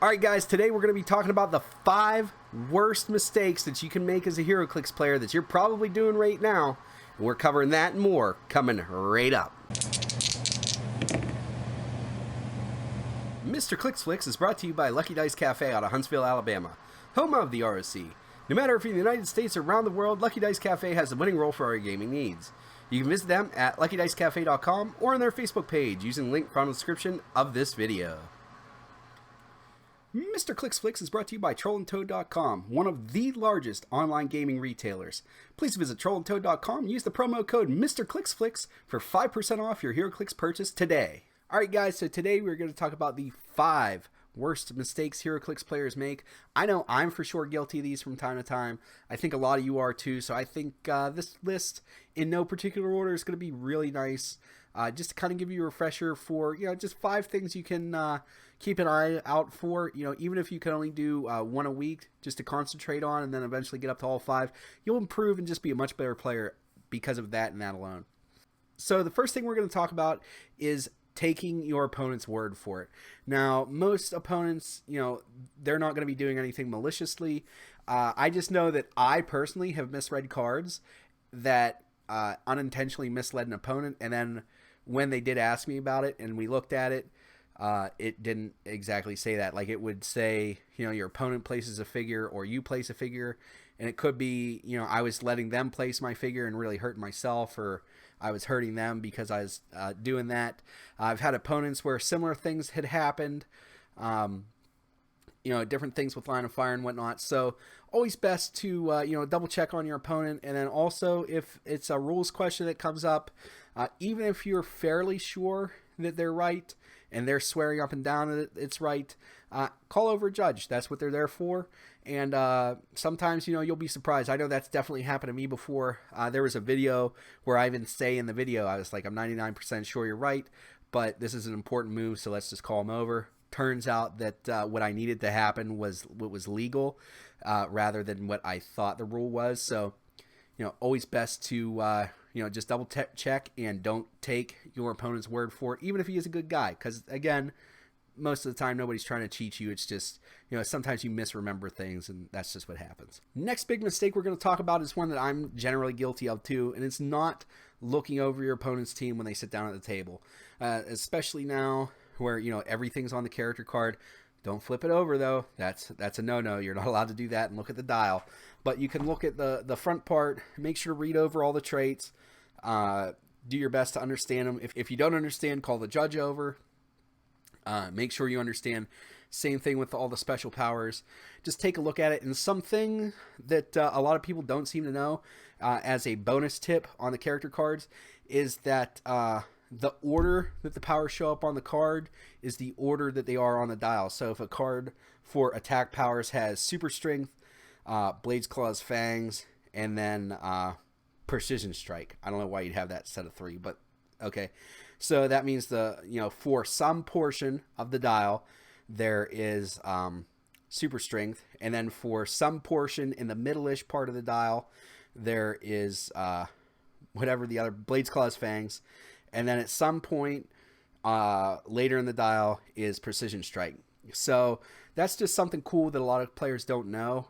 Alright guys, today we're going to be talking about the 5 worst mistakes that you can make as a Heroclix player that you're probably doing right now. And we're covering that and more coming right up. Mr. Clixflix is brought to you by Lucky Dice Cafe out of Huntsville, Alabama, home of the ROC. No matter if you're in the United States or around the world, Lucky Dice Cafe has the winning role for our gaming needs. You can visit them at luckydicecafe.com or on their Facebook page using the link found in the description of this video. Mr. Clixflix is brought to you by trollandtoad.com, one of the largest online gaming retailers. Please visit trollandtoad.com and use the promo code Mr. Clixflix for 5% off your Heroclix purchase today. Alright guys, so today we're going to talk about the 5 worst mistakes Heroclix players make. I know I'm for sure guilty of these from time to time. I think a lot of you are too, so I think this list in no particular order is going to be really nice. Just to kind of give you a refresher for, just 5 things you can keep an eye out for. Even if you can only do 1 a week just to concentrate on and then eventually get up to all 5, you'll improve and just be a much better player because of that and that alone. So the first thing we're going to talk about is taking your opponent's word for it. Now, most opponents, they're not going to be doing anything maliciously. I just know that I personally have misread cards that unintentionally misled an opponent, and then when they did ask me about it and we looked at it, it didn't exactly say that. Like, it would say, your opponent places a figure or you place a figure, and it could be, I was letting them place my figure and really hurting myself, or I was hurting them because I was doing that. I've had opponents where similar things had happened, different things with line of fire and whatnot. So always best to, double check on your opponent. And then also, if it's a rules question that comes up, even if you're fairly sure that they're right and they're swearing up and down that it's right, call over a judge. That's what they're there for. And sometimes, you'll be surprised. I know that's definitely happened to me before. There was a video where I even say in the video, I was like, I'm 99% sure you're right, but this is an important move, so let's just call him over. Turns out that what I needed to happen was what was legal rather than what I thought the rule was. So, always best to, just double check and don't take your opponent's word for it, even if he is a good guy. Because, again, most of the time nobody's trying to cheat you. It's just, sometimes you misremember things, and that's just what happens. Next big mistake we're going to talk about is one that I'm generally guilty of too, and it's not looking over your opponent's team when they sit down at the table. Especially now where, everything's on the character card. Don't flip it over, though. That's a no-no. You're not allowed to do that and look at the dial. But you can look at the front part, make sure to read over all the traits, do your best to understand them. If you don't understand, call the judge over. Make sure you understand. Same thing with all the special powers. Just take a look at it. And something that a lot of people don't seem to know as a bonus tip on the character cards is that the order that the powers show up on the card is the order that they are on the dial. So if a card for attack powers has super strength, blades, claws, fangs, and then precision strike. I don't know why you'd have that set of 3, but okay. So that means for some portion of the dial, there is super strength, and then for some portion in the middle-ish part of the dial, there is whatever the other blades, claws, fangs, and then at some point later in the dial is precision strike. So that's just something cool that a lot of players don't know.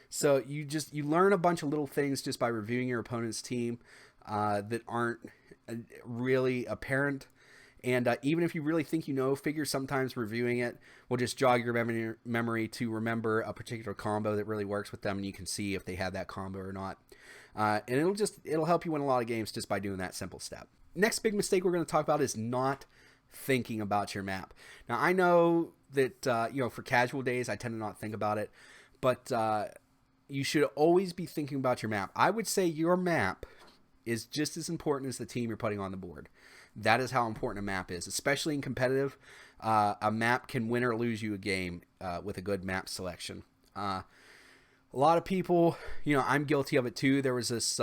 So you learn a bunch of little things just by reviewing your opponent's team that aren't really apparent. And even if you really think figure sometimes reviewing it will just jog your memory to remember a particular combo that really works with them, and you can see if they have that combo or not. And it'll help you win a lot of games just by doing that simple step. Next big mistake we're going to talk about is not thinking about your map. Now, I know that for casual days I tend to not think about it, but you should always be thinking about your map. I would say your map is just as important as the team you're putting on the board. That is how important a map is, especially in competitive. A map can win or lose you a game with a good map selection. A lot of people, I'm guilty of it too. There was this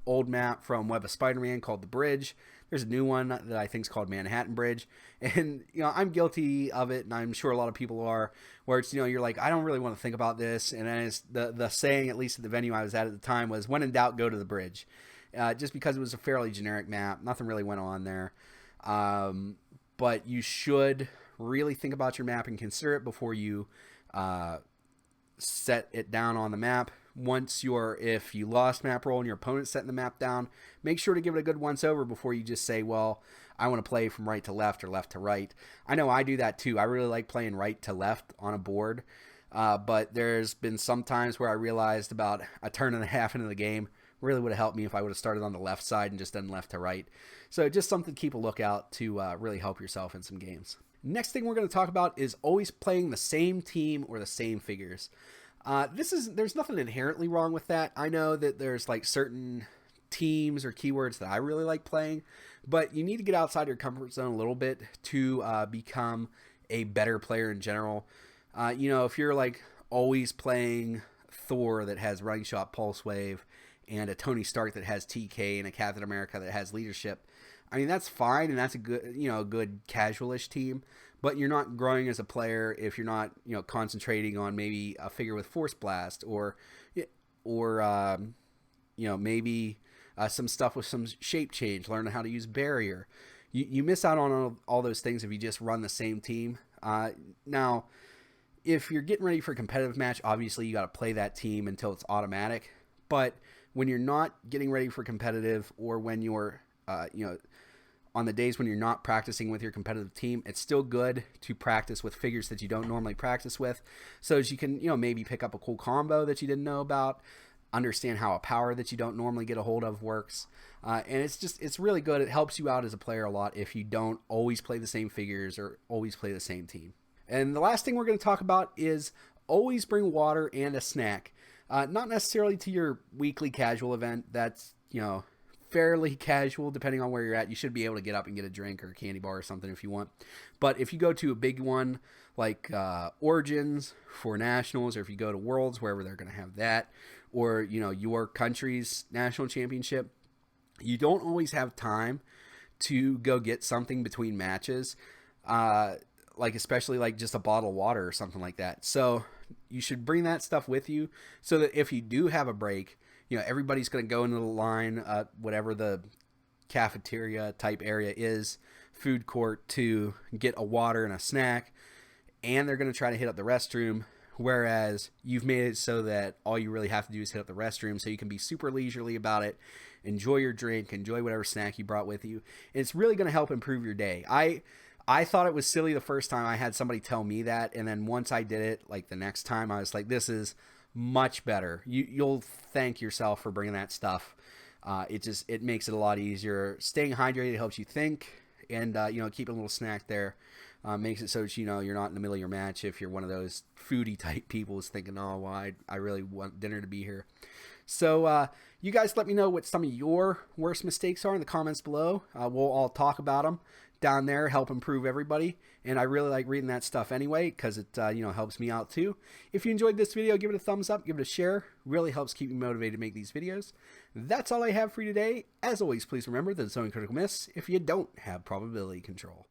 old map from Web of Spider-Man called The Bridge. There's a new one that I think is called Manhattan Bridge. And, I'm guilty of it, and I'm sure a lot of people are, where it's, you're like, I don't really want to think about this. And then it's the saying, at least at the venue I was at the time, was, when in doubt, go to the bridge. Just because it was a fairly generic map. Nothing really went on there. But you should really think about your map and consider it before you set it down on the map. If you lost map roll and your opponent's setting the map down, make sure to give it a good once over before you just say, well, I want to play from right to left or left to right. I know I do that too. I really like playing right to left on a board, but there's been some times where I realized about a turn and a half into the game really would have helped me if I would have started on the left side and just done left to right. So just something to keep a lookout to really help yourself in some games. Next thing we're going to talk about is always playing the same team or the same figures. There's nothing inherently wrong with that. I know that there's like certain teams or keywords that I really like playing, but you need to get outside your comfort zone a little bit to become a better player in general. If you're like always playing Thor that has running shot, pulse wave, and a Tony Stark that has TK, and a Captain America that has leadership, I mean, that's fine, and that's a good casual-ish team, but you're not growing as a player if you're not, concentrating on maybe a figure with Force Blast or maybe some stuff with some shape change, learning how to use barrier. You miss out on all those things if you just run the same team. Now, if you're getting ready for a competitive match, obviously you got to play that team until it's automatic, but when you're not getting ready for competitive, or when you're, on the days when you're not practicing with your competitive team, it's still good to practice with figures that you don't normally practice with, so as you can, maybe pick up a cool combo that you didn't know about, understand how a power that you don't normally get a hold of works, and it's really good. It helps you out as a player a lot if you don't always play the same figures or always play the same team. And the last thing we're going to talk about is always bring water and a snack. Not necessarily to your weekly casual event. That's, fairly casual depending on where you're at. You should be able to get up and get a drink or a candy bar or something if you want. But if you go to a big one like Origins for Nationals, or if you go to Worlds, wherever they're going to have that, or, your country's national championship, you don't always have time to go get something between matches, especially like just a bottle of water or something like that. So you should bring that stuff with you so that if you do have a break, everybody's going to go into the line, whatever the cafeteria type area is, food court, to get a water and a snack, and they're going to try to hit up the restroom, whereas you've made it so that all you really have to do is hit up the restroom, so you can be super leisurely about it, enjoy your drink, enjoy whatever snack you brought with you, and it's really going to help improve your day. I thought it was silly the first time I had somebody tell me that, and then once I did it, like the next time, I was like, this is much better. You'll thank yourself for bringing that stuff. It makes it a lot easier. Staying hydrated helps you think, and keeping a little snack there makes it so that you're not in the middle of your match if you're one of those foodie type people who's thinking, oh, well, I really want dinner to be here. So you guys let me know what some of your worst mistakes are in the comments below. We'll all talk about them down there, help improve everybody. And I really like reading that stuff anyway, because it helps me out too. If you enjoyed this video, give it a thumbs up, give it a share. Really helps keep me motivated to make these videos. That's all I have for you today. As always, please remember that it's only critical miss if you don't have probability control.